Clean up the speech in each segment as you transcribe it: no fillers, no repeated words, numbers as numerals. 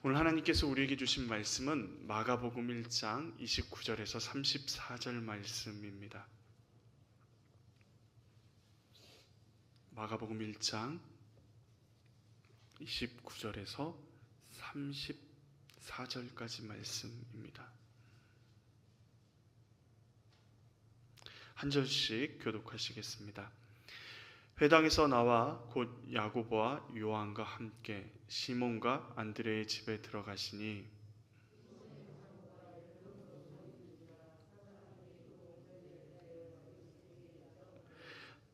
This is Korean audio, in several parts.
오늘 하나님께서 우리에게 주신 말씀은 마가복음 1장 29절에서 34절 말씀입니다. 마가복음 1장 29절에서 34절까지 말씀입니다. 한 절씩 교독하시겠습니다. 회당에서 나와 곧 야고보와 요한과 함께 시몬과 안드레의 집에 들어가시니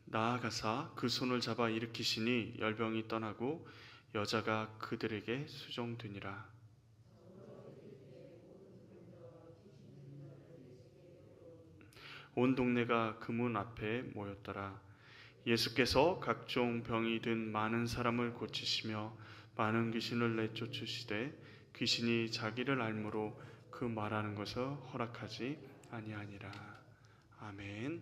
나아가사 그 손을 잡아 일으키시니 열병이 떠나고 여자가 그들에게 수종되니라. 온 동네가 그 문 앞에 모였더라. 예수께서 각종 병이 든 많은 사람을 고치시며 많은 귀신을 내쫓으시되 귀신이 자기를 알므로 그 말하는 것을 허락하지 아니하니라. 아멘.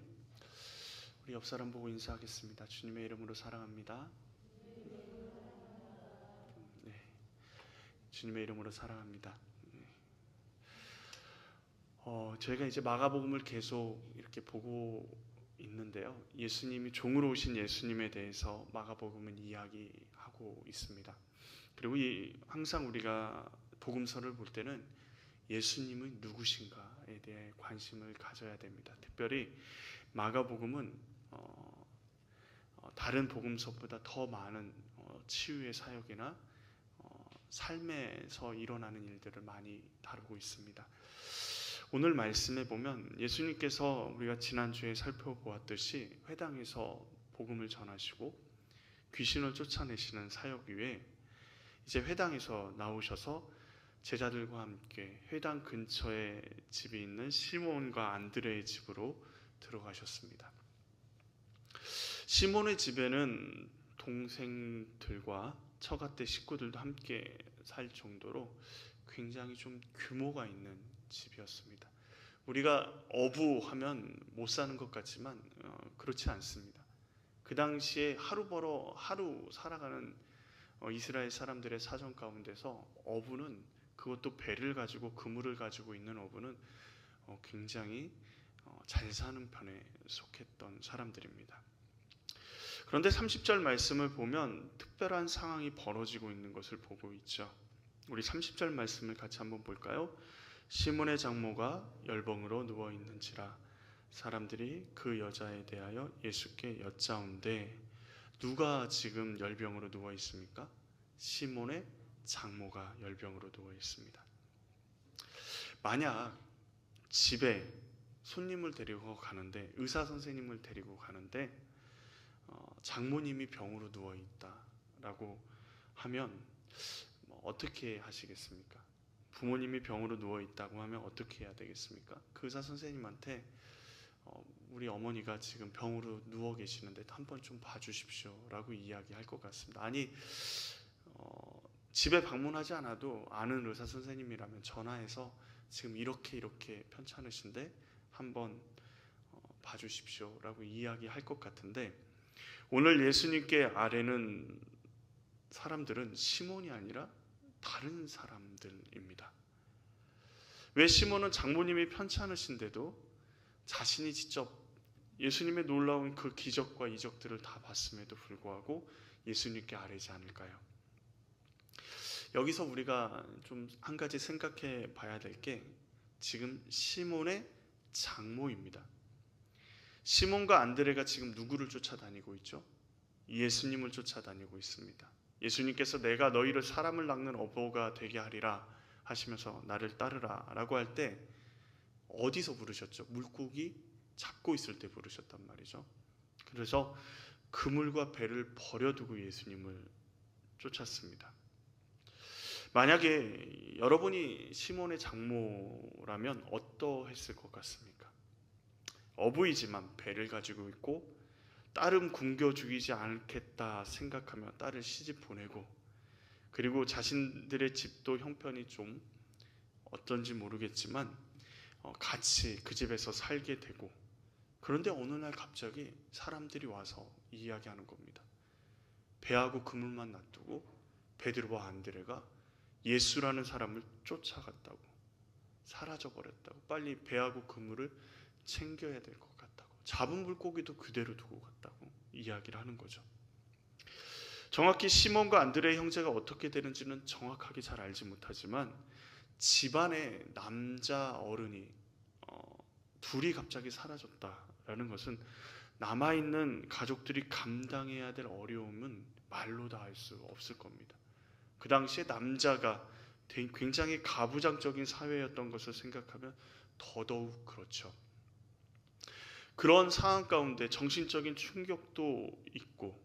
우리 옆 사람 보고 인사하겠습니다. 주님의 이름으로 사랑합니다. 네, 주님의 이름으로 사랑합니다. 저희가 이제 마가복음을 계속 이렇게 보고 있는데요. 예수님이 종으로 오신 예수님에 대해서 마가복음은 이야기하고 있습니다. 그리고 항상 우리가 복음서를 볼 때는 예수님은 누구신가에 대해 관심을 가져야 됩니다. 특별히 마가복음은 다른 복음서보다 더 많은 치유의 사역이나 삶에서 일어나는 일들을 많이 다루고 있습니다. 오늘 말씀에 보면 예수님께서 우리가 지난주에 살펴보았듯이 회당에서 복음을 전하시고 귀신을 쫓아내시는 사역 위에 이제 회당에서 나오셔서 제자들과 함께 회당 근처에 집이 있는 시몬과 안드레의 집으로 들어가셨습니다. 시몬의 집에는 동생들과 처갓대 식구들도 함께 살 정도로 굉장히 좀 규모가 있는 집이었습니다. 우리가 어부하면 못 사는 것 같지만 그렇지 않습니다. 그 당시에 하루 벌어 하루 살아가는 이스라엘 사람들의 사정 가운데서 어부는, 그것도 배를 가지고 그물을 가지고 있는 어부는 굉장히 잘 사는 편에 속했던 사람들입니다. 그런데 30절 말씀을 보면 특별한 상황이 벌어지고 있는 것을 보고 있죠. 우리 30절 말씀을 같이 한번 볼까요? 시몬의 장모가 열병으로 누워 있는지라 사람들이 그 여자에 대하여 예수께 여짜온대. 누가 지금 열병으로 누워 있습니까? 시몬의 장모가 열병으로 누워 있습니다. 만약 집에 손님을 데리고 가는데, 의사 선생님을 데리고 가는데 장모님이 병으로 누워 있다라고 하면 어떻게 하시겠습니까? 부모님이 병으로 누워 있다고 하면 어떻게 해야 되겠습니까? 그 의사 선생님한테 우리 어머니가 지금 병으로 누워 계시는데 한번 좀 봐주십시오 라고 이야기할 것 같습니다. 아니 집에 방문하지 않아도 아는 의사 선생님이라면 전화해서 지금 이렇게 편찮으신데 한번 봐주십시오 라고 이야기할 것 같은데, 오늘 예수님께 아뢰는 사람들은 시몬이 아니라 다른 사람들입니다. 왜 시몬은 장모님이 편찮으신데도 자신이 직접 예수님의 놀라운 그 기적과 이적들을 다 봤음에도 불구하고 예수님께 아뢰지 않을까요? 여기서 우리가 좀 한 가지 생각해 봐야 될 게 지금 시몬의 장모입니다. 시몬과 안드레가 지금 누구를 쫓아다니고 있죠? 예수님을 쫓아다니고 있습니다. 예수님께서 내가 너희를 사람을 낚는 어부가 되게 하리라 하시면서 나를 따르라 라고 할 때 어디서 부르셨죠? 물고기 잡고 있을 때 부르셨단 말이죠. 그래서 그물과 배를 버려두고 예수님을 쫓았습니다. 만약에 여러분이 시몬의 장모라면 어떠했을 것 같습니까? 어부이지만 배를 가지고 있고 딸은 굶겨 죽이지 않겠다 생각하며 딸을 시집 보내고, 그리고 자신들의 집도 형편이 좀 어떤지 모르겠지만 같이 그 집에서 살게 되고, 그런데 어느 날 갑자기 사람들이 와서 이야기하는 겁니다. 배하고 그물만 놔두고 베드로와 안드레가 예수라는 사람을 쫓아갔다고, 사라져버렸다고, 빨리 배하고 그물을 챙겨야 될 것 같다고, 잡은 물고기도 그대로 두고 갔다고 이야기를 하는 거죠. 정확히 시몬과 안드레의 형제가 어떻게 되는지는 정확하게 잘 알지 못하지만 집안에 남자 어른이 둘이 갑자기 사라졌다라는 것은 남아있는 가족들이 감당해야 될 어려움은 말로 다 할 수 없을 겁니다. 그 당시에 남자가 굉장히 가부장적인 사회였던 것을 생각하면 더더욱 그렇죠. 그런 상황 가운데 정신적인 충격도 있고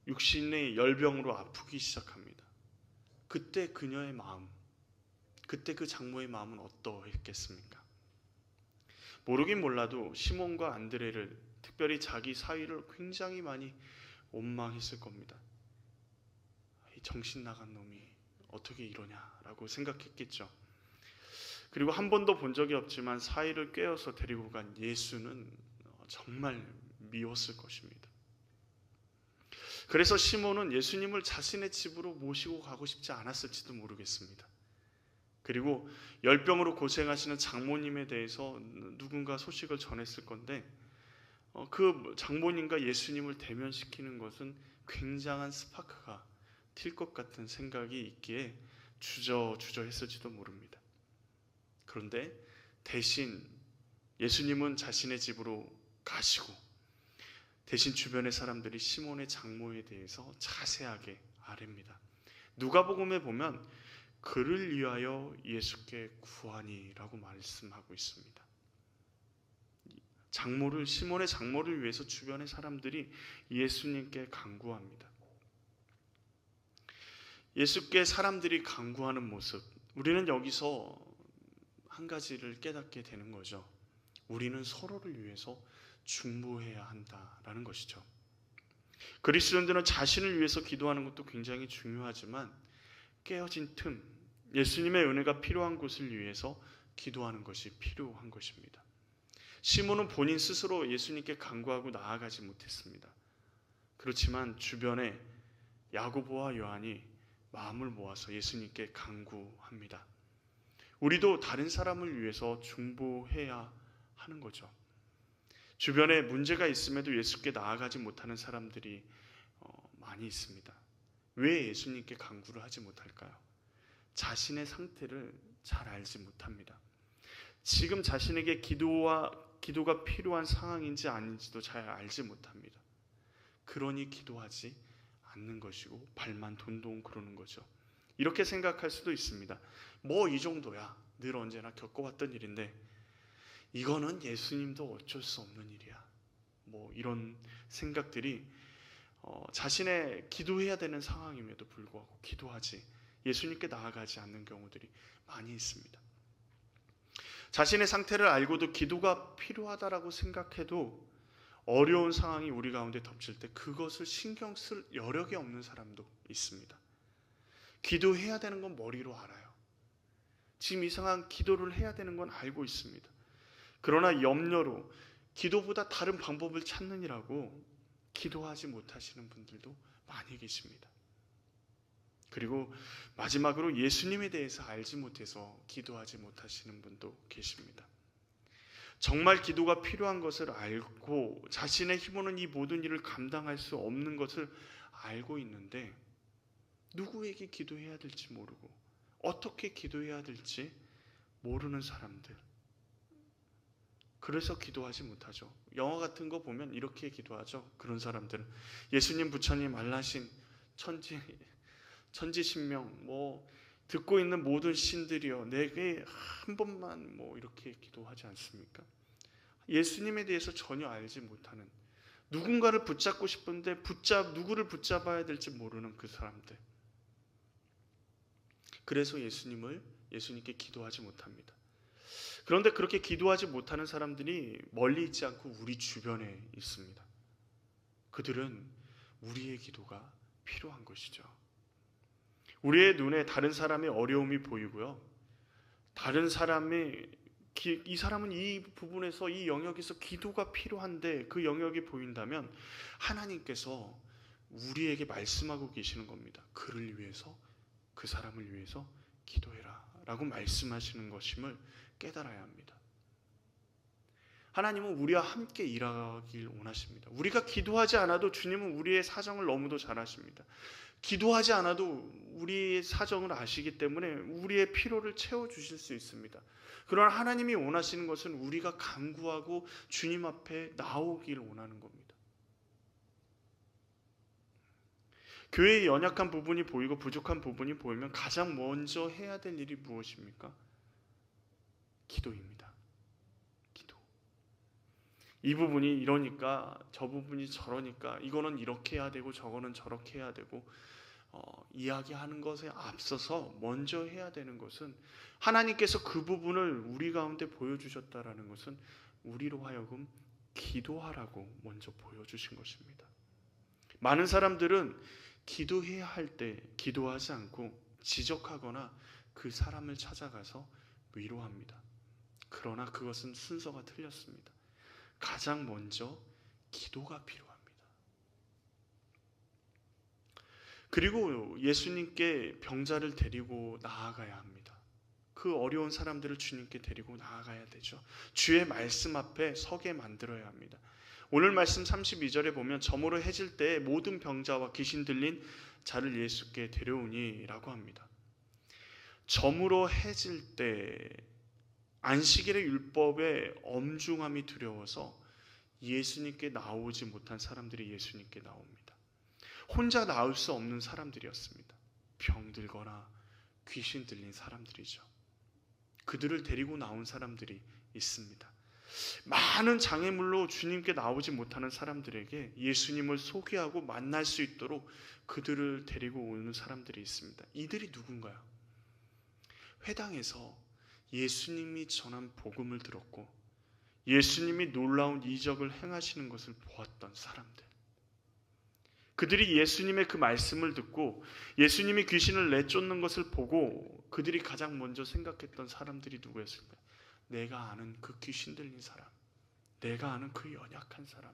육신의 열병으로 아프기 시작합니다. 그때 그녀의 마음, 그때 그 장모의 마음은 어떠했겠습니까? 모르긴 몰라도 시몬과 안드레를, 특별히 자기 사위를 굉장히 많이 원망했을 겁니다. 이 정신 나간 놈이 어떻게 이러냐라고 생각했겠죠. 그리고 한 번도 본 적이 없지만 사위를 꿰어서 데리고 간 예수는 정말 미웠을 것입니다. 그래서 시몬은 예수님을 자신의 집으로 모시고 가고 싶지 않았을지도 모르겠습니다. 그리고 열병으로 고생하시는 장모님에 대해서 누군가 소식을 전했을 건데 그 장모님과 예수님을 대면시키는 것은 굉장한 스파크가 튈 것 같은 생각이 있기에 주저했을지도 모릅니다. 그런데 대신 예수님은 자신의 집으로 가시고 대신 주변의 사람들이 시몬의 장모에 대해서 자세하게 아뢰입니다. 누가복음에 보면 그를 위하여 예수께 구하니라고 말씀하고 있습니다. 시몬의 장모를 위해서 주변의 사람들이 예수님께 간구합니다. 예수께 사람들이 간구하는 모습, 우리는 여기서 한 가지를 깨닫게 되는 거죠. 우리는 서로를 위해서 중보해야 한다라는 것이죠. 그리스도인들은 자신을 위해서 기도하는 것도 굉장히 중요하지만 깨어진 틈, 예수님의 은혜가 필요한 곳을 위해서 기도하는 것이 필요한 것입니다. 시몬은 본인 스스로 예수님께 간구하고 나아가지 못했습니다. 그렇지만 주변에 야고보와 요한이 마음을 모아서 예수님께 간구합니다. 우리도 다른 사람을 위해서 중보해야 하는 거죠. 주변에 문제가 있음에도 예수께 나아가지 못하는 사람들이 많이 있습니다. 왜 예수님께 간구를 하지 못할까요? 자신의 상태를 잘 알지 못합니다. 지금 자신에게 기도가 필요한 상황인지 아닌지도 잘 알지 못합니다. 그러니 기도하지 않는 것이고 발만 돈동 그러는 거죠. 이렇게 생각할 수도 있습니다. 뭐 이 정도야. 늘 언제나 겪어왔던 일인데 이거는 예수님도 어쩔 수 없는 일이야. 뭐 이런 생각들이 자신의 기도해야 되는 상황임에도 불구하고 기도하지 예수님께 나아가지 않는 경우들이 많이 있습니다. 자신의 상태를 알고도 기도가 필요하다라고 생각해도 어려운 상황이 우리 가운데 덮칠 때 그것을 신경 쓸 여력이 없는 사람도 있습니다. 기도해야 되는 건 머리로 알아요. 지금 이 상황 기도를 해야 되는 건 알고 있습니다. 그러나 염려로 기도보다 다른 방법을 찾느니라고 기도하지 못하시는 분들도 많이 계십니다. 그리고 마지막으로 예수님에 대해서 알지 못해서 기도하지 못하시는 분도 계십니다. 정말 기도가 필요한 것을 알고 자신의 힘으로는 이 모든 일을 감당할 수 없는 것을 알고 있는데 누구에게 기도해야 될지 모르고 어떻게 기도해야 될지 모르는 사람들, 그래서 기도하지 못하죠. 영화 같은 거 보면 이렇게 기도하죠. 그런 사람들은 예수님, 부처님, 알라신, 천지신명, 뭐 듣고 있는 모든 신들이여 내게 한 번만 뭐 이렇게 기도하지 않습니까? 예수님에 대해서 전혀 알지 못하는, 누군가를 붙잡고 싶은데 누구를 붙잡아야 될지 모르는 그 사람들. 그래서 예수님께 기도하지 못합니다. 그런데 그렇게 기도하지 못하는 사람들이 멀리 있지 않고 우리 주변에 있습니다. 그들은 우리의 기도가 필요한 것이죠. 우리의 눈에 다른 사람의 어려움이 보이고요. 다른 사람의 이 사람은 이 부분에서 이 영역에서 기도가 필요한데 그 영역이 보인다면 하나님께서 우리에게 말씀하고 계시는 겁니다. 그를 위해서, 그 사람을 위해서 라고 말씀하시는 것임을 깨달아야 합니다. 하나님은 우리와 함께 일하길 원하십니다. 우리가 기도하지 않아도 주님은 우리의 사정을 너무도 잘 아십니다. 기도하지 않아도 우리의 사정을 아시기 때문에 우리의 필요를 채워주실 수 있습니다. 그러나 하나님이 원하시는 것은 우리가 간구하고 주님 앞에 나오길 원하는 겁니다. 교회의 연약한 부분이 보이고 부족한 부분이 보이면 가장 먼저 해야 될 일이 무엇입니까? 기도입니다. 기도. 이 부분이 이러니까 저 부분이 저러니까 이거는 이렇게 해야 되고 저거는 저렇게 해야 되고 이야기하는 것에 앞서서 먼저 해야 되는 것은 하나님께서 그 부분을 우리 가운데 보여주셨다라는 것은 우리로 하여금 기도하라고 먼저 보여주신 것입니다. 많은 사람들은 기도해야 할 때 기도하지 않고 지적하거나 그 사람을 찾아가서 위로합니다. 그러나 그것은 순서가 틀렸습니다. 가장 먼저 기도가 필요합니다. 그리고 예수님께 병자를 데리고 나아가야 합니다. 그 어려운 사람들을 주님께 데리고 나아가야 되죠. 주의 말씀 앞에 서게 만들어야 합니다. 오늘 말씀 32절에 보면 저물어 해질 때 모든 병자와 귀신 들린 자를 예수께 데려오니 라고 합니다. 저물어 해질 때 안식일의 율법의 엄중함이 두려워서 예수님께 나오지 못한 사람들이 예수님께 나옵니다. 혼자 나올 수 없는 사람들이었습니다. 병들거나 귀신 들린 사람들이죠. 그들을 데리고 나온 사람들이 있습니다. 많은 장애물로 주님께 나오지 못하는 사람들에게 예수님을 소개하고 만날 수 있도록 그들을 데리고 오는 사람들이 있습니다. 이들이 누군가요? 회당에서 예수님이 전한 복음을 들었고 예수님이 놀라운 이적을 행하시는 것을 보았던 사람들, 그들이 예수님의 그 말씀을 듣고 예수님이 귀신을 내쫓는 것을 보고 그들이 가장 먼저 생각했던 사람들이 누구였을까요? 내가 아는 그 귀신 들린 사람, 내가 아는 그 연약한 사람,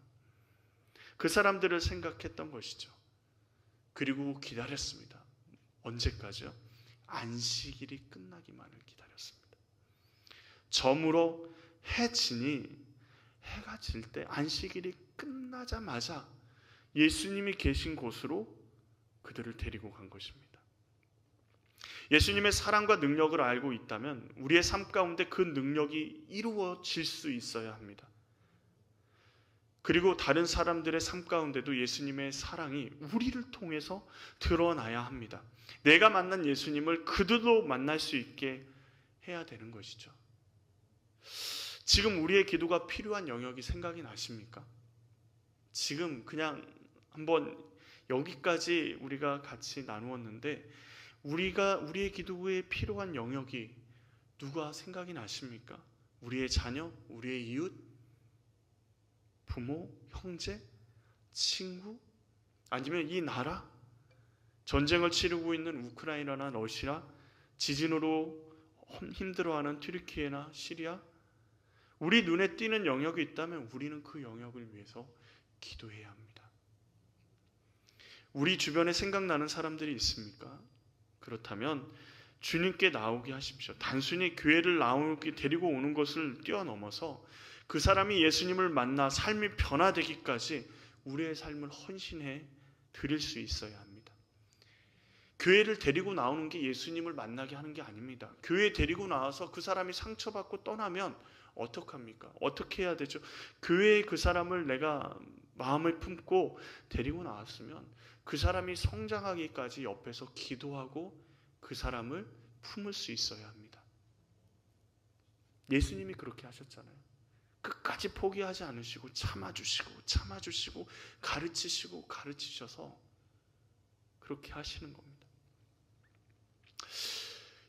그 사람들을 생각했던 것이죠. 그리고 기다렸습니다. 언제까지요? 안식일이 끝나기만을 기다렸습니다. 저물어 해 지니 해가 질 때 안식일이 끝나자마자 예수님이 계신 곳으로 그들을 데리고 간 것입니다. 예수님의 사랑과 능력을 알고 있다면 우리의 삶 가운데 그 능력이 이루어질 수 있어야 합니다. 그리고 다른 사람들의 삶 가운데도 예수님의 사랑이 우리를 통해서 드러나야 합니다. 내가 만난 예수님을 그들도 만날 수 있게 해야 되는 것이죠. 지금 우리의 기도가 필요한 영역이 생각이 나십니까? 지금 그냥 한번 여기까지 우리가 같이 나누었는데 우리의 기도에 필요한 영역이 누가 생각이 나십니까? 우리의 자녀, 우리의 이웃, 부모, 형제, 친구, 아니면 이 나라, 전쟁을 치르고 있는 우크라이나나 러시아, 지진으로 힘들어하는 튀르키예나 시리아, 우리 눈에 띄는 영역이 있다면 우리는 그 영역을 위해서 기도해야 합니다. 우리 주변에 생각나는 사람들이 있습니까? 그렇다면 주님께 나오게 하십시오. 단순히 교회를 나오게 데리고 오는 것을 뛰어넘어서 그 사람이 예수님을 만나 삶이 변화되기까지 우리의 삶을 헌신해 드릴 수 있어야 합니다. 교회를 데리고 나오는 게 예수님을 만나게 하는 게 아닙니다. 교회 데리고 나와서 그 사람이 상처받고 떠나면 어떡합니까? 어떻게 해야 되죠? 교회에 그 사람을 내가 마음을 품고 데리고 나왔으면 그 사람이 성장하기까지 옆에서 기도하고 그 사람을 품을 수 있어야 합니다. 예수님이 그렇게 하셨잖아요. 끝까지 포기하지 않으시고 참아주시고 가르치시고 가르치셔서 그렇게 하시는 겁니다.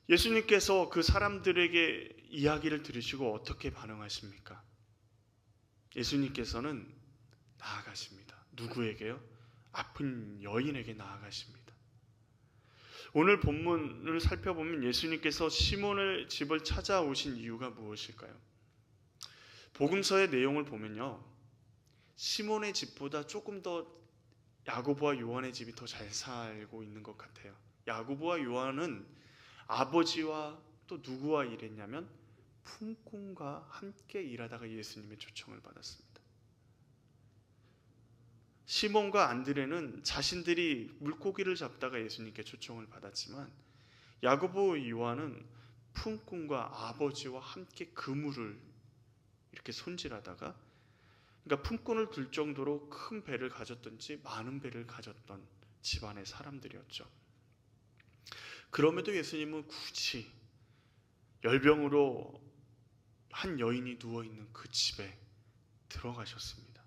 예수님께서 그 사람들에게 이야기를 들으시고 어떻게 반응하십니까? 예수님께서는 나아가십니다. 누구에게요? 아픈 여인에게 나아가십니다. 오늘 본문을 살펴보면 예수님께서 시몬의 집을 찾아오신 이유가 무엇일까요? 복음서의 내용을 보면요, 시몬의 집보다 조금 더 야고보와 요한의 집이 더 잘 살고 있는 것 같아요. 야고보와 요한은 아버지와 또 누구와 일했냐면 품꾼과 함께 일하다가 예수님의 초청을 받았습니다. 시몬과 안드레는 자신들이 물고기를 잡다가 예수님께 초청을 받았지만 야고보 요한은 품꾼과 아버지와 함께 그물을 이렇게 손질하다가, 그러니까 품꾼을 둘 정도로 큰 배를 가졌던지 많은 배를 가졌던 집안의 사람들이었죠. 그럼에도 예수님은 굳이 열병으로 한 여인이 누워있는 그 집에 들어가셨습니다.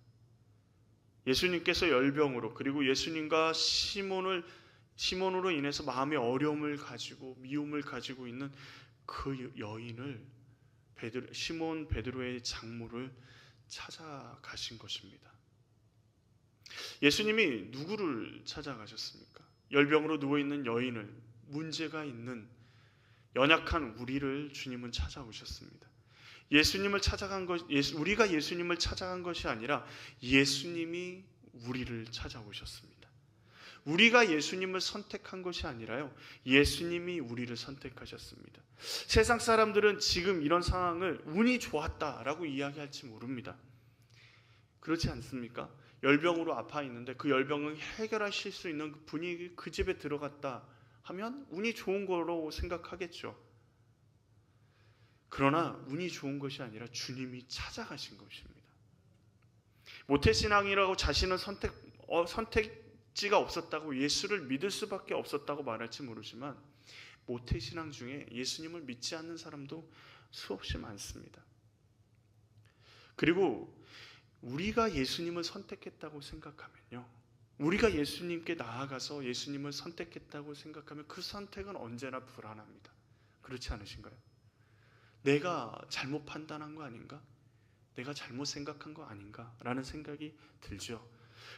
예수님께서 열병으로, 그리고 예수님과 시몬으로 인해서 마음의 어려움을 가지고 미움을 가지고 있는 그 여인을 시몬 베드로의 장모를 찾아가신 것입니다. 예수님이 누구를 찾아가셨습니까? 열병으로 누워있는 여인을, 문제가 있는 연약한 우리를 주님은 찾아오셨습니다. 우리가 예수님을 찾아간 것이 아니라 예수님이 우리를 찾아오셨습니다. 우리가 예수님을 선택한 것이 아니라요, 예수님이 우리를 선택하셨습니다. 세상 사람들은 지금 이런 상황을 운이 좋았다라고 이야기할지 모릅니다. 그렇지 않습니까? 열병으로 아파 있는데 그 열병을 해결하실 수 있는 분이 그 집에 들어갔다 하면 운이 좋은 거로 생각하겠죠. 그러나 운이 좋은 것이 아니라 주님이 찾아가신 것입니다. 모태신앙이라고 자신은 선택지가 없었다고, 예수를 믿을 수밖에 없었다고 말할지 모르지만 모태신앙 중에 예수님을 믿지 않는 사람도 수없이 많습니다. 그리고 우리가 예수님을 선택했다고 생각하면요, 우리가 예수님께 나아가서 예수님을 선택했다고 생각하면 그 선택은 언제나 불안합니다. 그렇지 않으신가요? 내가 잘못 판단한 거 아닌가? 내가 잘못 생각한 거 아닌가? 라는 생각이 들죠.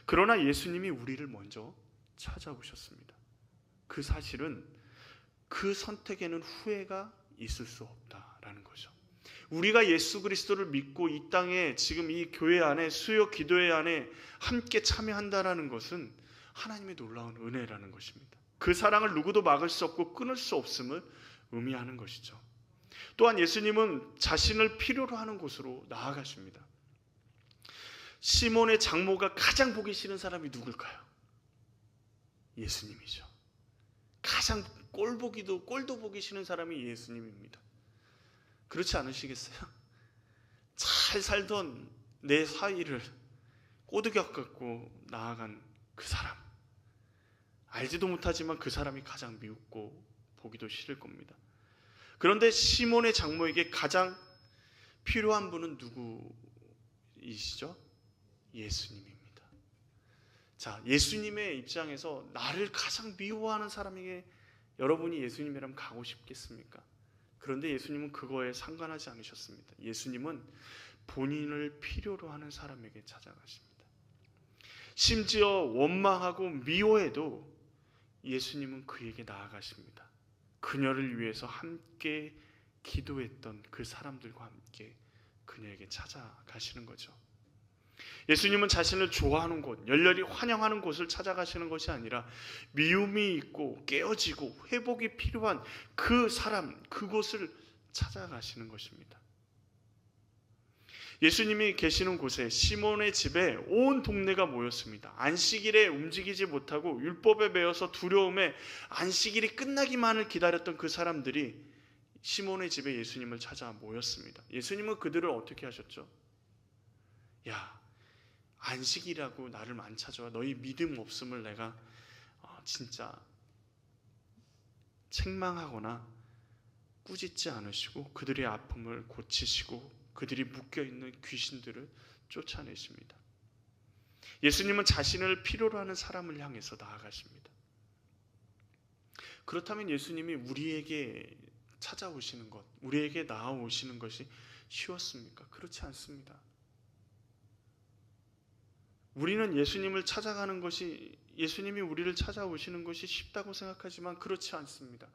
그러나 예수님이 우리를 먼저 찾아오셨습니다. 그 사실은 그 선택에는 후회가 있을 수 없다라는 거죠. 우리가 예수 그리스도를 믿고 이 땅에 지금 이 교회 안에 수요 기도회 안에 함께 참여한다라는 것은 하나님의 놀라운 은혜라는 것입니다. 그 사랑을 누구도 막을 수 없고 끊을 수 없음을 의미하는 것이죠. 또한 예수님은 자신을 필요로 하는 곳으로 나아가십니다. 시몬의 장모가 가장 보기 싫은 사람이 누굴까요? 예수님이죠. 가장 꼴도 보기 싫은 사람이 예수님입니다. 그렇지 않으시겠어요? 잘 살던 내 사이를 꼬드겨 갖고 나아간 그 사람, 알지도 못하지만 그 사람이 가장 미웠고 보기도 싫을 겁니다. 그런데 시몬의 장모에게 가장 필요한 분은 누구이시죠? 예수님입니다. 자, 예수님의 입장에서 나를 가장 미워하는 사람에게 여러분이 예수님이라면 가고 싶겠습니까? 그런데 예수님은 그거에 상관하지 않으셨습니다. 예수님은 본인을 필요로 하는 사람에게 찾아가십니다. 심지어 원망하고 미워해도 예수님은 그에게 나아가십니다. 그녀를 위해서 함께 기도했던 그 사람들과 함께 그녀에게 찾아가시는 거죠. 예수님은 자신을 좋아하는 곳, 열렬히 환영하는 곳을 찾아가시는 것이 아니라 미움이 있고 깨어지고 회복이 필요한 그 사람, 그곳을 찾아가시는 것입니다. 예수님이 계시는 곳에 시몬의 집에 온 동네가 모였습니다. 안식일에 움직이지 못하고 율법에 매여서 두려움에 안식일이 끝나기만을 기다렸던 그 사람들이 시몬의 집에 예수님을 찾아 모였습니다. 예수님은 그들을 어떻게 하셨죠? 야, 안식이라고 나를 안 찾아와. 너희 믿음 없음을 내가 진짜 책망하거나 꾸짖지 않으시고 그들의 아픔을 고치시고 그들이 묶여있는 귀신들을 쫓아내십니다. 예수님은 자신을 필요로 하는 사람을 향해서 나아가십니다. 그렇다면 예수님이 우리에게 찾아오시는 것, 우리에게 나아오시는 것이 쉬웠습니까? 그렇지 않습니다. 우리는 예수님을 찾아가는 것이, 예수님이 우리를 찾아오시는 것이 쉽다고 생각하지만 그렇지 않습니다.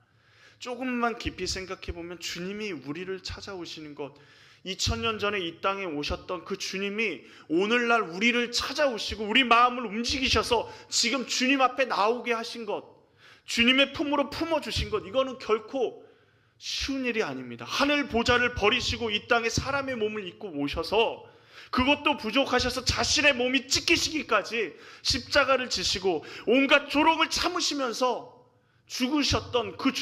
조금만 깊이 생각해 보면 주님이 우리를 찾아오시는 것, 2000년 전에 이 땅에 오셨던 그 주님이 오늘날 우리를 찾아오시고 우리 마음을 움직이셔서 지금 주님 앞에 나오게 하신 것, 주님의 품으로 품어주신 것, 이거는 결코 쉬운 일이 아닙니다. 하늘 보좌를 버리시고 이 땅에 사람의 몸을 입고 오셔서 그것도 부족하셔서 자신의 몸이 찢기시기까지 십자가를 지시고 온갖 조롱을 참으시면서 죽으셨던 그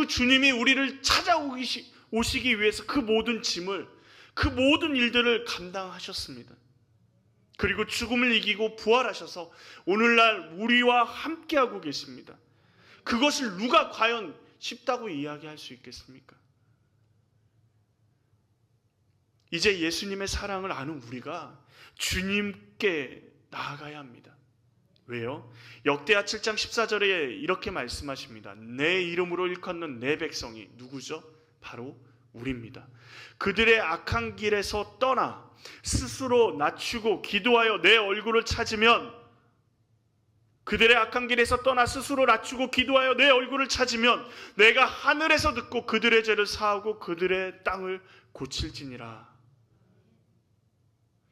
주님이 우리를 찾아오시기 위해서 그 모든 짐을, 그 모든 일들을 감당하셨습니다. 그리고 죽음을 이기고 부활하셔서 오늘날 우리와 함께하고 계십니다. 그것을 누가 과연 쉽다고 이야기할 수 있겠습니까? 이제 예수님의 사랑을 아는 우리가 주님께 나아가야 합니다. 왜요? 역대하 7장 14절에 이렇게 말씀하십니다. 내 이름으로 일컫는 내 백성이 누구죠? 바로 우리입니다. 그들의 악한 길에서 떠나 스스로 낮추고 기도하여 내 얼굴을 찾으면, 그들의 악한 길에서 떠나 스스로 낮추고 기도하여 내 얼굴을 찾으면 내가 하늘에서 듣고 그들의 죄를 사하고 그들의 땅을 고칠지니라.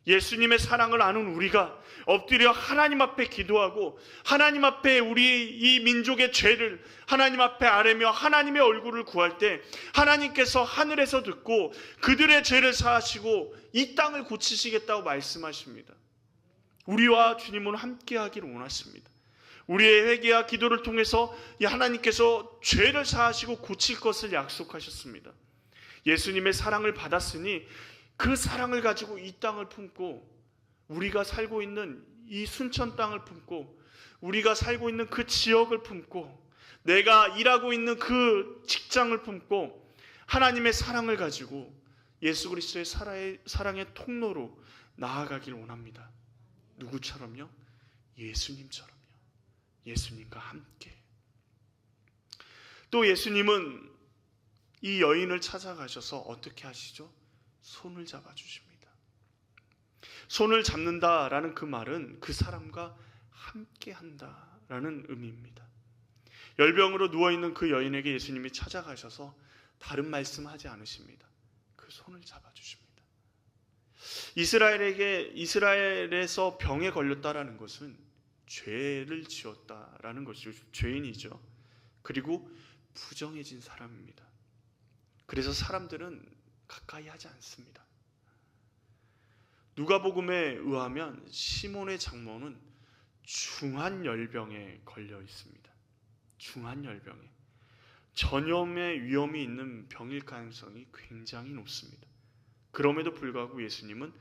예수님의 사랑을 아는 우리가 엎드려 하나님 앞에 기도하고 하나님 앞에 우리 이 민족의 죄를 하나님 앞에 아뢰며 하나님의 얼굴을 구할 때 하나님께서 하늘에서 듣고 그들의 죄를 사하시고 이 땅을 고치시겠다고 말씀하십니다. 우리와 주님은 함께하기를 원하십니다. 우리의 회개와 기도를 통해서 하나님께서 죄를 사하시고 고칠 것을 약속하셨습니다. 예수님의 사랑을 받았으니 그 사랑을 가지고 이 땅을 품고, 우리가 살고 있는 이 순천 땅을 품고, 우리가 살고 있는 그 지역을 품고, 내가 일하고 있는 그 직장을 품고 하나님의 사랑을 가지고 예수 그리스도의 사랑의 통로로 나아가길 원합니다. 누구처럼요? 예수님처럼요. 예수님과 함께. 또 예수님은 이 여인을 찾아가셔서 어떻게 하시죠? 손을 잡아주십니다. 손을 잡는다라는 그 말은 그 사람과 함께 한다라는 의미입니다. 열병으로 누워있는 그 여인에게 예수님이 찾아가셔서 다른 말씀하지 않으십니다. 그 손을 잡아주십니다. 이스라엘에서 병에 걸렸다라는 것은 죄를 지었다라는 것이죠. 죄인이죠. 그리고 부정해진 사람입니다. 그래서 사람들은 가까이 하지 않습니다. 누가복음에 의하면 시몬의 장모는 중한열병에 걸려 있습니다. 중한열병에. 전염의 위험이 있는 병일 가능성이 굉장히 높습니다. 그럼에도 불구하고 예수님은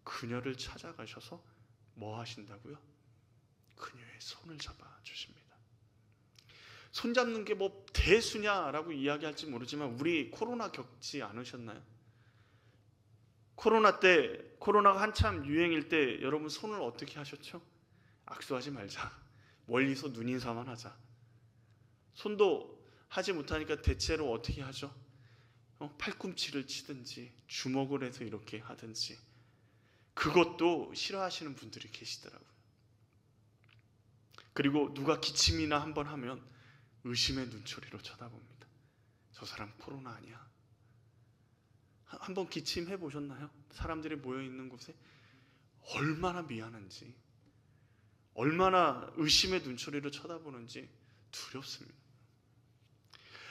그녀를 찾아가셔서 뭐 하신다고요? 그녀의 손을 잡아주십니다. 손잡는 게 뭐 대수냐라고 이야기할지 모르지만 우리 코로나 겪지 않으셨나요? 코로나가 한참 유행일 때 여러분 손을 어떻게 하셨죠? 악수하지 말자. 멀리서 눈인사만 하자. 손도 하지 못하니까 대체로 어떻게 하죠? 팔꿈치를 치든지 주먹을 해서 이렇게 하든지. 그것도 싫어하시는 분들이 계시더라고요. 그리고 누가 기침이나 한번 하면 의심의 눈초리로 쳐다봅니다. 저 사람 코로나 아니야? 한번 기침해 보셨나요? 사람들이 모여있는 곳에 얼마나 미안한지, 얼마나 의심의 눈초리로 쳐다보는지 두렵습니다.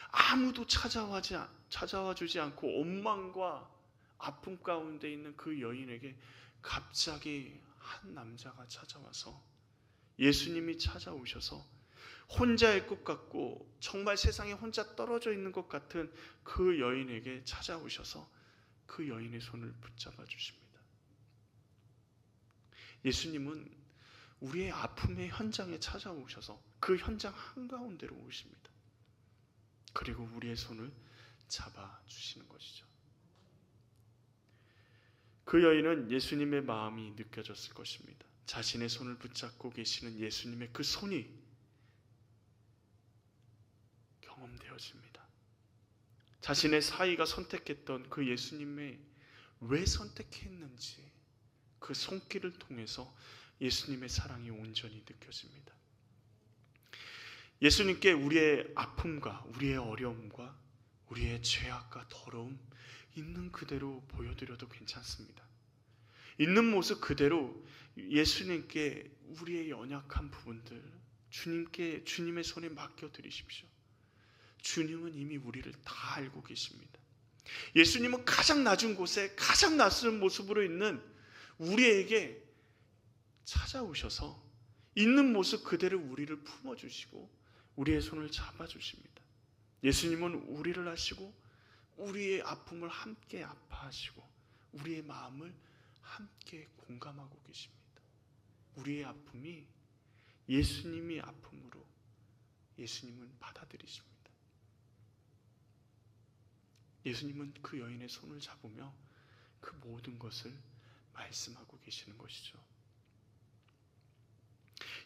아무도 찾아와 주지 않고 원망과 아픔 가운데 있는 그 여인에게 갑자기 한 남자가 찾아와서, 예수님이 찾아오셔서 혼자일 것 같고 정말 세상에 혼자 떨어져 있는 것 같은 그 여인에게 찾아오셔서 그 여인의 손을 붙잡아 주십니다. 예수님은 우리의 아픔의 현장에 찾아오셔서 그 현장 한가운데로 오십니다. 그리고 우리의 손을 잡아주시는 것이죠. 그 여인은 예수님의 마음이 느껴졌을 것입니다. 자신의 손을 붙잡고 계시는 예수님의 그 손이 경험되어집니다. 자신의 사이가 선택했던 그 예수님의 왜 선택했는지 그 손길을 통해서 예수님의 사랑이 온전히 느껴집니다. 예수님께 우리의 아픔과 우리의 어려움과 우리의 죄악과 더러움 있는 그대로 보여드려도 괜찮습니다. 있는 모습 그대로 예수님께 우리의 연약한 부분들 주님의 손에 맡겨드리십시오. 주님은 이미 우리를 다 알고 계십니다. 예수님은 가장 낮은 곳에 가장 낯선 모습으로 있는 우리에게 찾아오셔서 있는 모습 그대로 우리를 품어주시고 우리의 손을 잡아주십니다. 예수님은 우리를 아시고 우리의 아픔을 함께 아파하시고 우리의 마음을 함께 공감하고 계십니다. 우리의 아픔이 예수님의 아픔으로 예수님은 받아들이십니다. 예수님은 그 여인의 손을 잡으며 그 모든 것을 말씀하고 계시는 것이죠.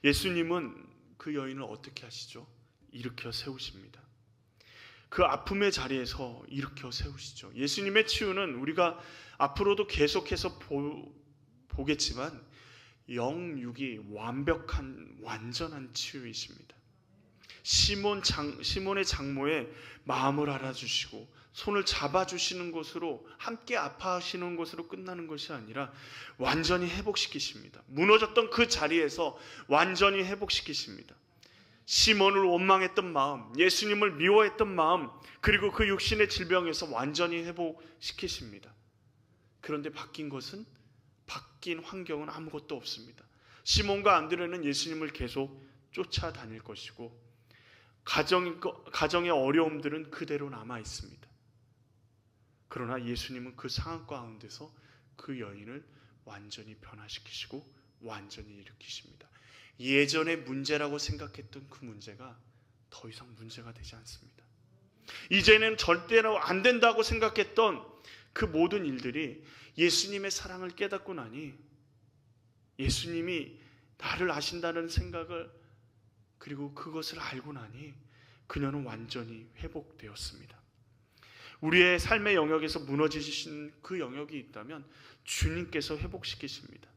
예수님은 그 여인을 어떻게 하시죠? 일으켜 세우십니다. 그 아픔의 자리에서 일으켜 세우시죠. 예수님의 치유는 우리가 앞으로도 계속해서 보겠지만 영육이 완벽한 완전한 치유이십니다. 시몬의 장모의 마음을 알아주시고 손을 잡아주시는 것으로 함께 아파하시는 것으로 끝나는 것이 아니라 완전히 회복시키십니다. 무너졌던 그 자리에서 완전히 회복시키십니다. 시몬을 원망했던 마음, 예수님을 미워했던 마음, 그리고 그 육신의 질병에서 완전히 회복시키십니다. 그런데 바뀐 환경은 아무것도 없습니다. 시몬과 안드레는 예수님을 계속 쫓아다닐 것이고 가정의 어려움들은 그대로 남아 있습니다. 그러나 예수님은 그 상황 가운데서 그 여인을 완전히 변화시키시고 완전히 일으키십니다. 예전에 문제라고 생각했던 그 문제가 더 이상 문제가 되지 않습니다. 이제는 절대로 안 된다고 생각했던 그 모든 일들이 예수님의 사랑을 깨닫고 나니 예수님이 나를 아신다는 생각을 그리고 그것을 알고 나니 그녀는 완전히 회복되었습니다. 우리의 삶의 영역에서 무너지신 그 영역이 있다면 주님께서 회복시키십니다.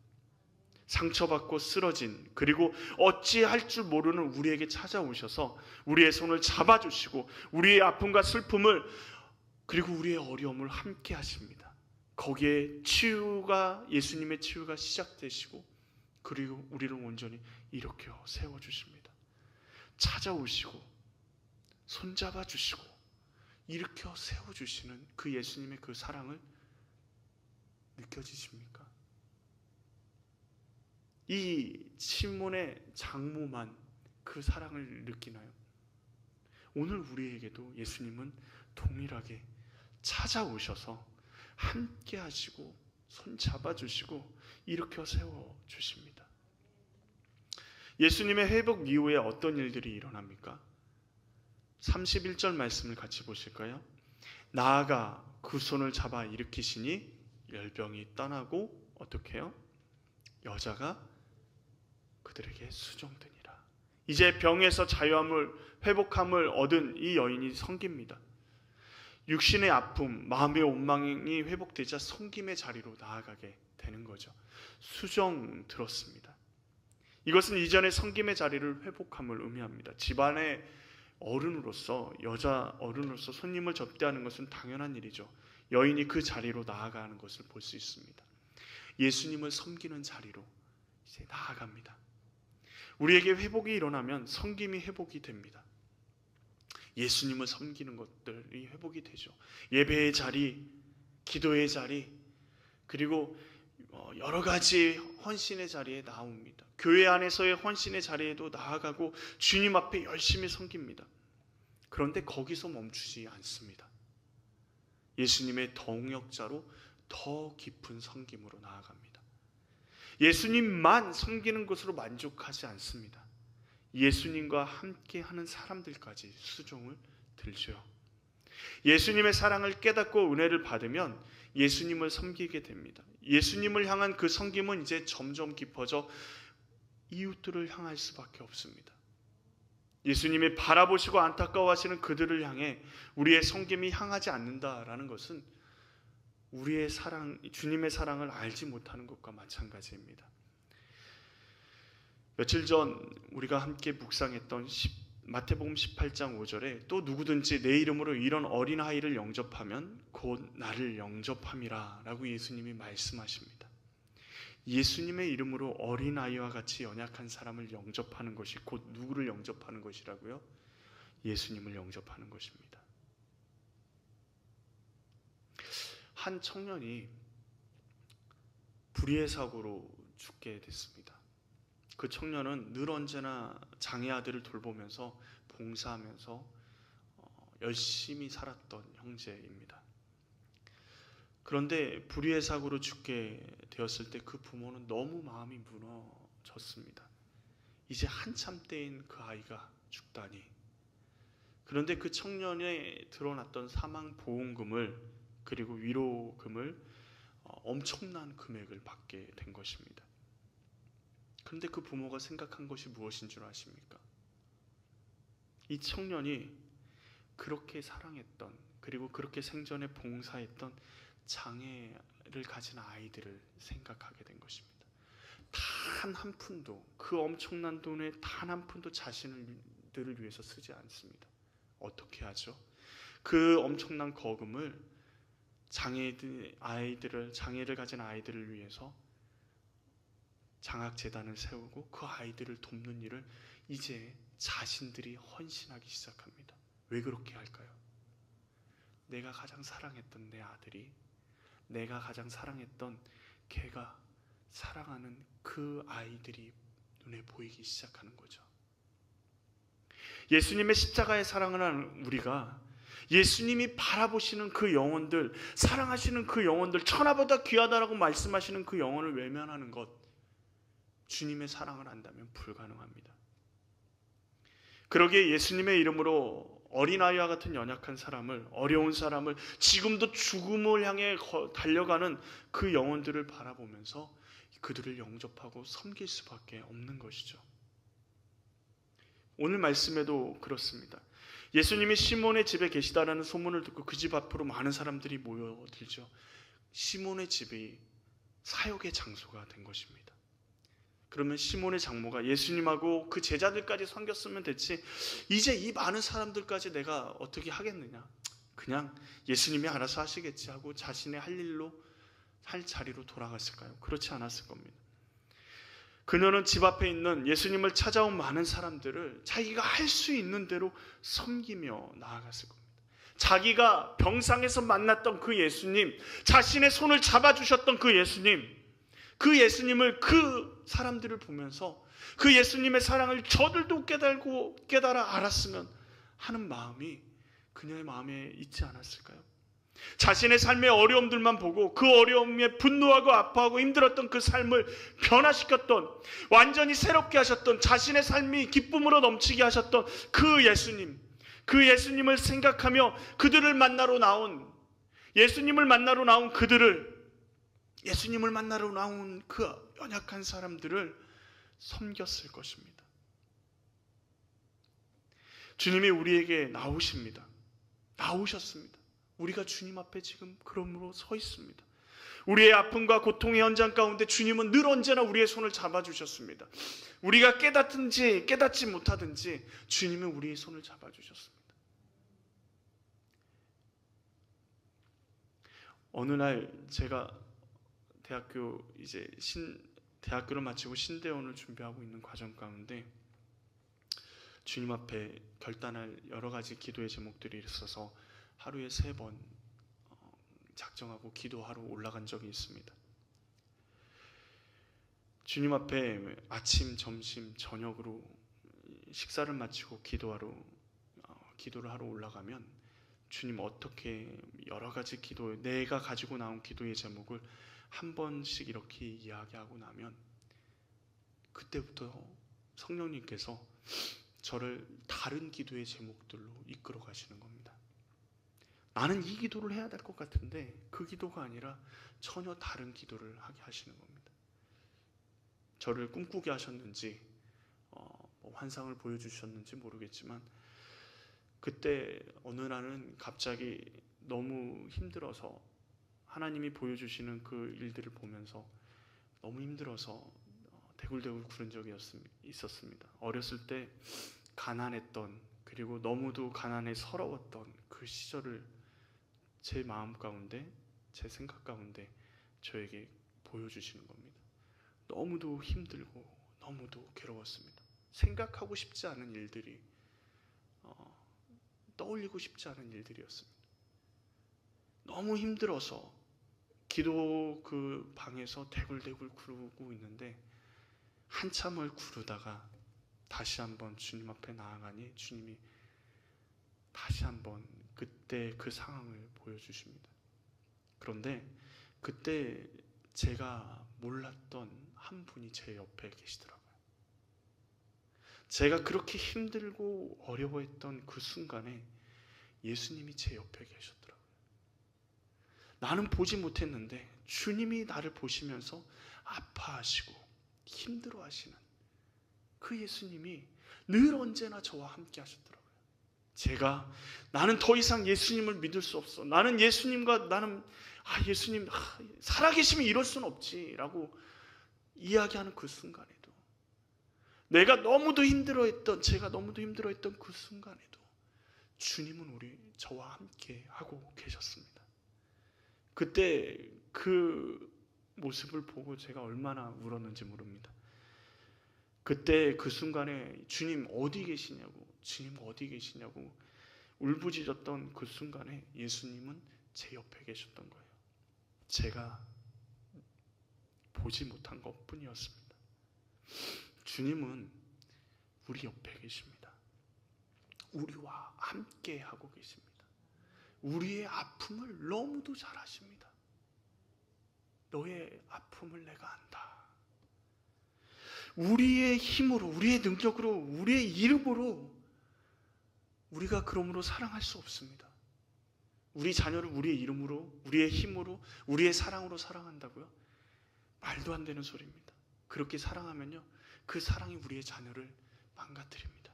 상처받고 쓰러진 그리고 어찌할 줄 모르는 우리에게 찾아오셔서 우리의 손을 잡아주시고 우리의 아픔과 슬픔을 그리고 우리의 어려움을 함께 하십니다. 거기에 예수님의 치유가 시작되시고 그리고 우리를 온전히 일으켜 세워주십니다. 찾아오시고 손잡아 주시고 일으켜 세워주시는 그 예수님의 그 사랑을 느껴지십니까? 이 시몬의 장모만 그 사랑을 느끼나요? 오늘 우리에게도 예수님은 동일하게 찾아오셔서 함께 하시고 손 잡아주시고 일으켜 세워주십니다. 예수님의 회복 이후에 어떤 일들이 일어납니까? 31절 말씀을 같이 보실까요? 나아가 그 손을 잡아 일으키시니 열병이 떠나고 어떻게 해요? 여자가 그들에게 수종되니라. 이제 병에서 회복함을 얻은 이 여인이 섬깁니다. 육신의 아픔, 마음의 원망이 회복되자 섬김의 자리로 나아가게 되는 거죠. 수종 들었습니다. 이것은 이전의 섬김의 자리를 회복함을 의미합니다. 집안의 여자 어른으로서 손님을 접대하는 것은 당연한 일이죠. 여인이 그 자리로 나아가는 것을 볼 수 있습니다. 예수님을 섬기는 자리로 이제 나아갑니다. 우리에게 회복이 일어나면 섬김이 회복이 됩니다. 예수님을 섬기는 것들이 회복이 되죠. 예배의 자리, 기도의 자리, 그리고 여러 가지 헌신의 자리에 나옵니다. 교회 안에서의 헌신의 자리에도 나아가고 주님 앞에 열심히 섬깁니다. 그런데 거기서 멈추지 않습니다. 예수님의 동역자로 더 깊은 섬김으로 나아갑니다. 예수님만 섬기는 것으로 만족하지 않습니다. 예수님과 함께하는 사람들까지 수종을 들죠. 예수님의 사랑을 깨닫고 은혜를 받으면 예수님을 섬기게 됩니다. 예수님을 향한 그 섬김은 이제 점점 깊어져 이웃들을 향할 수밖에 없습니다. 예수님이 바라보시고 안타까워하시는 그들을 향해 우리의 섬김이 향하지 않는다라는 것은 주님의 사랑을 알지 못하는 것과 마찬가지입니다. 며칠 전 우리가 함께 묵상했던 마태복음 18장 5절에 또 누구든지 내 이름으로 이런 어린아이를 영접하면 곧 나를 영접함이라 라고 예수님이 말씀하십니다. 예수님의 이름으로 어린아이와 같이 연약한 사람을 영접하는 것이 곧 누구를 영접하는 것이라고요? 예수님을 영접하는 것입니다. 한 청년이 불의의 사고로 죽게 됐습니다. 그 청년은 늘 언제나 장애 아들을 돌보면서 봉사하면서 열심히 살았던 형제입니다. 그런데 불의의 사고로 죽게 되었을 때 그 부모는 너무 마음이 무너졌습니다. 이제 한참 때인 그 아이가 죽다니. 그런데 그 청년에 드러났던 사망보험금을 그리고 위로금을 엄청난 금액을 받게 된 것입니다. 그런데 그 부모가 생각한 것이 무엇인 줄 아십니까? 이 청년이 그렇게 사랑했던, 그리고 그렇게 생전에 봉사했던 장애를 가진 아이들을 생각하게 된 것입니다. 단 한 푼도, 그 엄청난 돈의 단 한 푼도 자신들을 위해서 쓰지 않습니다. 어떻게 하죠? 그 엄청난 거금을 장애를 가진 아이들을 위해서 장학재단을 세우고 그 아이들을 돕는 일을 이제 자신들이 헌신하기 시작합니다. 왜 그렇게 할까요? 내가 가장 사랑했던 내 아들이, 내가 가장 사랑했던 걔가 사랑하는 그 아이들이 눈에 보이기 시작하는 거죠. 예수님의 십자가의 사랑을 하는 우리가 예수님이 바라보시는 그 영혼들, 사랑하시는 그 영혼들, 천하보다 귀하다라고 말씀하시는 그 영혼을 외면하는 것, 주님의 사랑을 안다면 불가능합니다. 그러기에 예수님의 이름으로 어린아이와 같은 연약한 사람을, 어려운 사람을, 지금도 죽음을 향해 달려가는 그 영혼들을 바라보면서 그들을 영접하고 섬길 수밖에 없는 것이죠. 오늘 말씀에도 그렇습니다. 예수님이 시몬의 집에 계시다라는 소문을 듣고 그 집 앞으로 많은 사람들이 모여들죠. 시몬의 집이 사역의 장소가 된 것입니다. 그러면 시몬의 장모가 예수님하고 그 제자들까지 섬겼으면 됐지, 이제 이 많은 사람들까지 내가 어떻게 하겠느냐, 그냥 예수님이 알아서 하시겠지 하고 자신의 할 자리로 돌아갔을까요? 그렇지 않았을 겁니다. 그녀는 집 앞에 있는 예수님을 찾아온 많은 사람들을 자기가 할 수 있는 대로 섬기며 나아갔을 겁니다. 자기가 병상에서 만났던 그 예수님, 자신의 손을 잡아주셨던 그 예수님을, 그 사람들을 보면서 그 예수님의 사랑을 저들도 깨달아 알았으면 하는 마음이 그녀의 마음에 있지 않았을까요? 자신의 삶의 어려움들만 보고 그 어려움에 분노하고 아파하고 힘들었던 그 삶을 변화시켰던, 완전히 새롭게 하셨던, 자신의 삶이 기쁨으로 넘치게 하셨던 그 예수님을 생각하며 예수님을 만나러 나온 그 연약한 사람들을 섬겼을 것입니다. 주님이 우리에게 나오셨습니다. 우리가 주님 앞에 지금 그러므로 서 있습니다. 우리의 아픔과 고통의 현장 가운데 주님은 늘 언제나 우리의 손을 잡아주셨습니다. 우리가 깨닫든지 깨닫지 못하든지 주님은 우리의 손을 잡아주셨습니다. 어느 날 제가 대학교를 마치고 신대원을 준비하고 있는 과정 가운데 주님 앞에 결단할 여러 가지 기도의 제목들이 있어서 하루에 3번 작정하고 기도하러 올라간 적이 있습니다. 주님 앞에 아침, 점심, 저녁으로 식사를 마치고 기도를 하러 올라가면 주님 어떻게 여러 가지 내가 가지고 나온 기도의 제목을 한 번씩 이렇게 이야기하고 나면 그때부터 성령님께서 저를 다른 기도의 제목들로 이끌어 가시는 겁니다. 나는 이 기도를 해야 될 것 같은데 그 기도가 아니라 전혀 다른 기도를 하게 하시는 겁니다. 저를 꿈꾸게 하셨는지 환상을 보여주셨는지 모르겠지만 그때 어느 날은 갑자기 너무 힘들어서 하나님이 보여주시는 그 일들을 보면서 너무 힘들어서 대굴대굴 구른 적이 있었습니다. 어렸을 때 가난했던, 그리고 너무도 가난에 서러웠던 그 시절을 제 마음 가운데, 제 생각 가운데 저에게 보여주시는 겁니다. 너무도 힘들고 너무도 괴로웠습니다. 생각하고 싶지 않은 일들이 떠올리고 싶지 않은 일들이었습니다. 너무 힘들어서 기도 그 방에서 대굴대굴 구르고 있는데 한참을 구르다가 다시 한번 주님 앞에 나아가니 주님이 다시 한번 그때 그 상황을 보여주십니다. 그런데 그때 제가 몰랐던 한 분이 제 옆에 계시더라고요. 제가 그렇게 힘들고 어려워했던 그 순간에 예수님이 제 옆에 계셨더라고요. 나는 보지 못했는데 주님이 나를 보시면서 아파하시고 힘들어하시는 그 예수님이 늘 언제나 저와 함께 하셨더라고요. 나는 더 이상 예수님을 믿을 수 없어. 나는 예수님과 예수님 살아계시면 이럴 수는 없지 라고 이야기하는 그 순간에도, 제가 너무도 힘들어했던 그 순간에도 주님은 저와 함께 하고 계셨습니다. 그때 그 모습을 보고 제가 얼마나 울었는지 모릅니다. 그때 그 순간에 주님 어디 계시냐고 울부짖었던 그 순간에 예수님은 제 옆에 계셨던 거예요. 제가 보지 못한 것뿐이었습니다. 주님은 우리 옆에 계십니다. 우리와 함께 하고 계십니다. 우리의 아픔을 너무도 잘 아십니다. 너의 아픔을 내가 안다. 우리의 힘으로, 우리의 능력으로, 우리의 이름으로 우리가 그러므로 사랑할 수 없습니다. 우리 자녀를 우리의 이름으로, 우리의 힘으로, 우리의 사랑으로 사랑한다고요? 말도 안 되는 소리입니다. 그렇게 사랑하면요, 그 사랑이 우리의 자녀를 망가뜨립니다.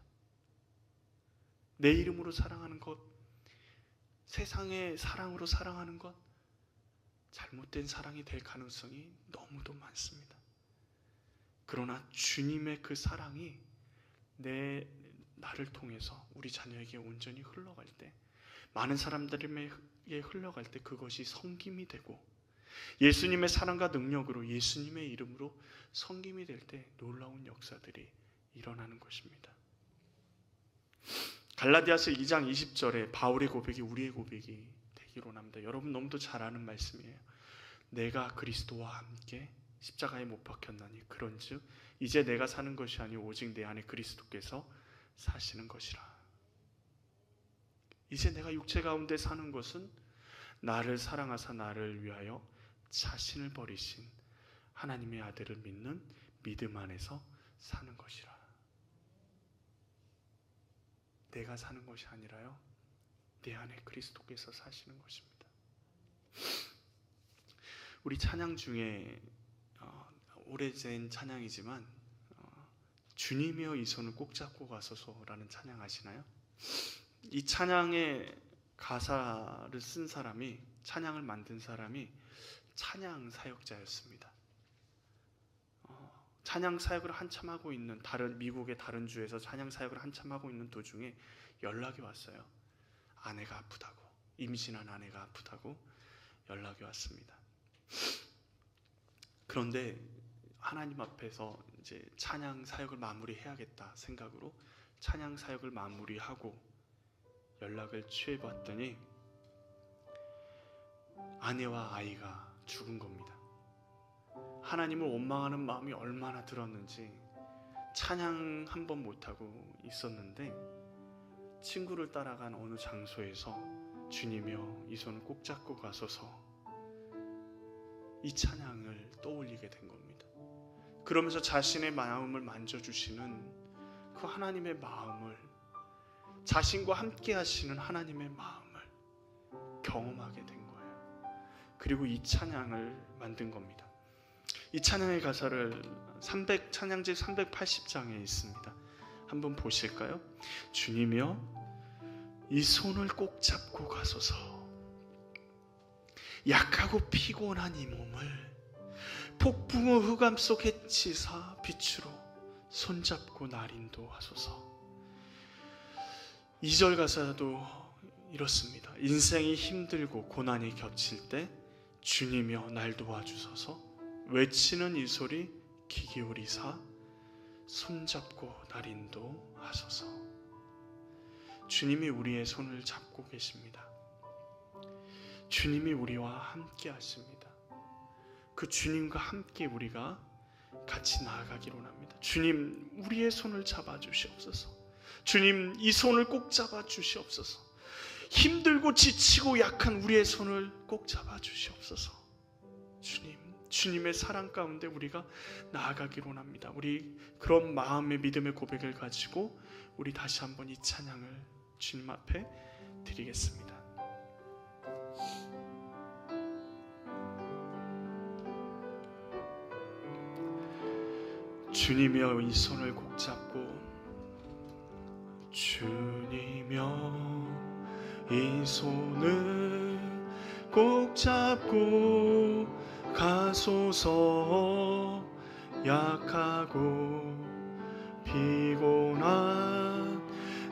내 이름으로 사랑하는 것, 세상의 사랑으로 사랑하는 것, 잘못된 사랑이 될 가능성이 너무도 많습니다. 그러나 주님의 그 사랑이 나를 통해서 우리 자녀에게 온전히 흘러갈 때, 많은 사람들에게 흘러갈 때 그것이 섬김이 되고, 예수님의 사랑과 능력으로 예수님의 이름으로 섬김이 될 때 놀라운 역사들이 일어나는 것입니다. 갈라디아서 2장 20절에 바울의 고백이 우리의 고백이 되기를 원합니다. 여러분 너무도 잘 아는 말씀이에요. 내가 그리스도와 함께 십자가에 못 박혔나니 그런즉 이제 내가 사는 것이 아니오 오직 내 안에 그리스도께서 사시는 것이라. 이제 내가 육체 가운데 사는 것은 나를 사랑하사 나를 위하여 자신을 버리신 하나님의 아들을 믿는 믿음 안에서 사는 것이라. 내가 사는 것이 아니라요, 내 안에 그리스도께서 사시는 것입니다. 우리 찬양 중에 오래된 찬양이지만 주님이여 이 손을 꼭 잡고 가소서라는 찬양 아시나요? 이 찬양의 가사를 쓴 사람이, 찬양을 만든 사람이 찬양 사역자였습니다. 찬양 사역을 한참 하고 있는 미국의 다른 주에서 찬양 사역을 한참 하고 있는 도중에 연락이 왔어요. 아내가 아프다고, 임신한 아내가 아프다고 연락이 왔습니다. 그런데 하나님 앞에서 이제 찬양 사역을 마무리해야겠다 생각으로 찬양 사역을 마무리하고 연락을 취해봤더니 아내와 아이가 죽은 겁니다. 하나님을 원망하는 마음이 얼마나 들었는지 찬양 한 번 못하고 있었는데 친구를 따라간 어느 장소에서 주님이여 이 손을 꼭 잡고 가소서, 이 찬양을 떠올리게 된 겁니다. 그러면서 자신의 마음을 만져주시는 그 하나님의 마음을, 자신과 함께 하시는 하나님의 마음을 경험하게 된 거예요. 그리고 이 찬양을 만든 겁니다. 이 찬양의 가사를 찬양지 380장에 있습니다. 한번 보실까요? 주님이여 이 손을 꼭 잡고 가소서, 약하고 피곤한 이 몸을 폭풍우 흑암 속 해치사 빛으로 손잡고 날 인도하소서. 2절 가사도 이렇습니다. 인생이 힘들고 고난이 겹칠 때 주님이여 날 도와주소서, 외치는 이 소리 귀 기울이사 손잡고 날 인도하소서. 주님이 우리의 손을 잡고 계십니다. 주님이 우리와 함께 하십니다. 그 주님과 함께 우리가 같이 나아가기로 합니다. 주님, 우리의 손을 잡아주시옵소서. 주님, 이 손을 꼭 잡아주시옵소서. 힘들고 지치고 약한 우리의 손을 꼭 잡아주시옵소서. 주님, 주님의 사랑 가운데 우리가 나아가기로 합니다. 우리 그런 마음의 믿음의 고백을 가지고 우리 다시 한번 이 찬양을 주님 앞에 드리겠습니다. 주님이여 이 손을 꼭 잡고, 주님이여 이 손을 꼭 잡고 가소서. 약하고 피곤한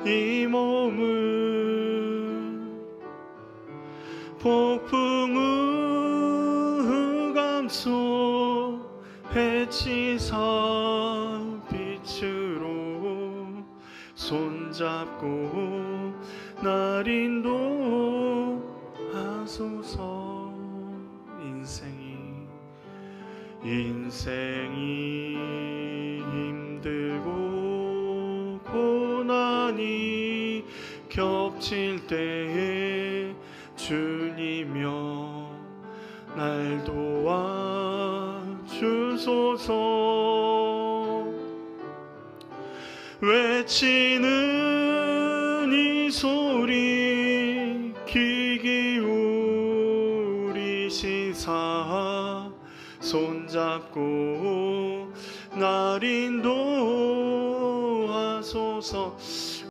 이 몸을 폭풍우 감소 해치사 빛으로 손잡고 날 인도하소서. 인생이 힘들고 고난이 겹칠 때에 주님여 날 도와주소서. 외치는 이 소리 귀 기울이시사 손잡고 날 인도하소서.